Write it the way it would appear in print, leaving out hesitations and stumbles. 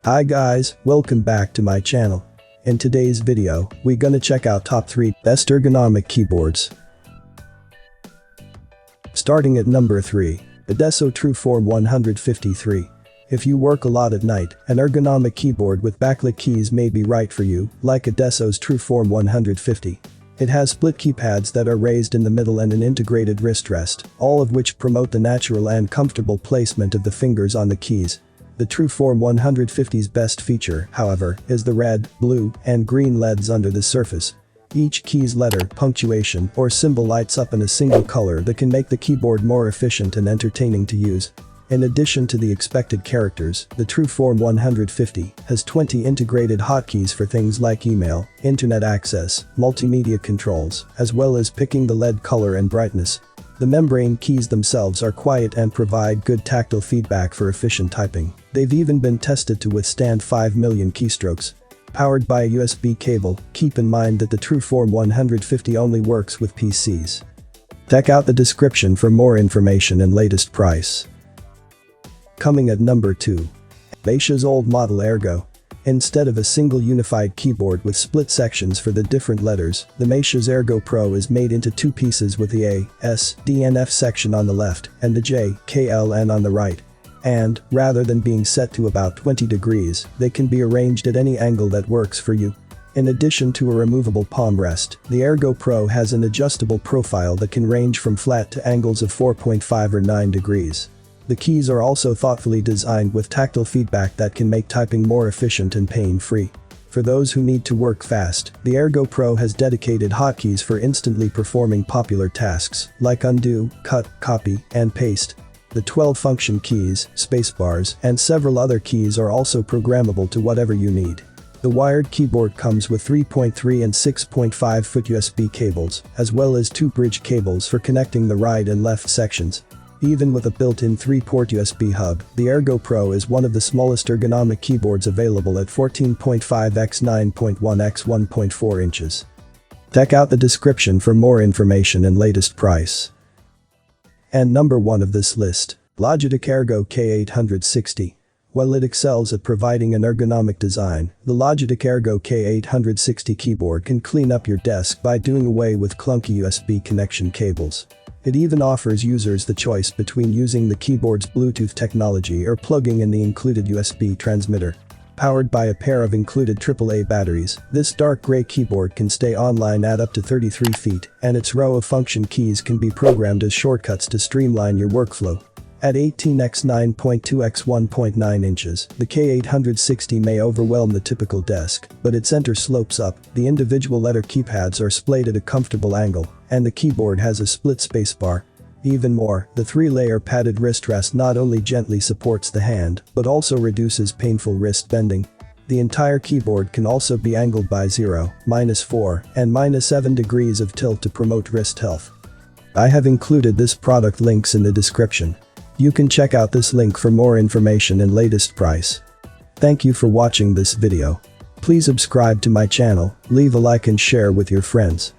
Hi guys, welcome back to my channel. In today's video, we're gonna check out top 3 best ergonomic keyboards. Starting at number 3, Adesso Tru-Form 153. If you work a lot at night, an ergonomic keyboard with backlit keys may be right for you, like Adesso's Tru-Form 150. It has split keypads that are raised in the middle and an integrated wrist rest, all of which promote the natural and comfortable placement of the fingers on the keys. The Tru-Form 150's best feature, however, is the red, blue, and green LEDs under the surface. Each key's letter, punctuation, or symbol lights up in a single color that can make the keyboard more efficient and entertaining to use. In addition to the expected characters, the Tru-Form 150 has 20 integrated hotkeys for things like email, internet access, multimedia controls, as well as picking the LED color and brightness. The membrane keys themselves are quiet and provide good tactile feedback for efficient typing. They've even been tested to withstand 5 million keystrokes. Powered by a USB cable, keep in mind that the Tru-Form 150 only works with PCs. Check out the description for more information and latest price. Coming at number 2. Matias's old model Ergo. Instead of a single unified keyboard with split sections for the different letters, the Matias Ergo Pro is made into two pieces with the A, S, D and F section on the left and the J, K, L, N on the right. And, rather than being set to about 20 degrees, they can be arranged at any angle that works for you. In addition to a removable palm rest, the Ergo Pro has an adjustable profile that can range from flat to angles of 4.5 or 9 degrees. The keys are also thoughtfully designed with tactile feedback that can make typing more efficient and pain-free. For those who need to work fast, the Ergo Pro has dedicated hotkeys for instantly performing popular tasks, like undo, cut, copy, and paste. The 12 function keys, spacebars, and several other keys are also programmable to whatever you need. The wired keyboard comes with 3.3 and 6.5 foot USB cables, as well as 2 bridge cables for connecting the right and left sections. Even with a built-in 3-port USB hub, the Ergo Pro is one of the smallest ergonomic keyboards available at 14.5 x 9.1 x 1.4 inches. Check out the description for more information and latest price. And number 1 of this list, Logitech Ergo K860. While it excels at providing an ergonomic design, the Logitech Ergo K860 keyboard can clean up your desk by doing away with clunky USB connection cables. It even offers users the choice between using the keyboard's Bluetooth technology or plugging in the included USB transmitter. Powered by a pair of included AAA batteries, this dark gray keyboard can stay online at up to 33 feet, and its row of function keys can be programmed as shortcuts to streamline your workflow. At 18 x 9.2 x 1.9 inches, the K860 may overwhelm the typical desk, but its center slopes up, the individual letter keypads are splayed at a comfortable angle, and the keyboard has a split spacebar. Even more, the 3-layer padded wrist rest not only gently supports the hand, but also reduces painful wrist bending. The entire keyboard can also be angled by 0, -4, and -7 degrees of tilt to promote wrist health. I have included this product links in the description. You can check out this link for more information and latest price. Thank you for watching this video. Please subscribe to my channel, leave a like and share with your friends.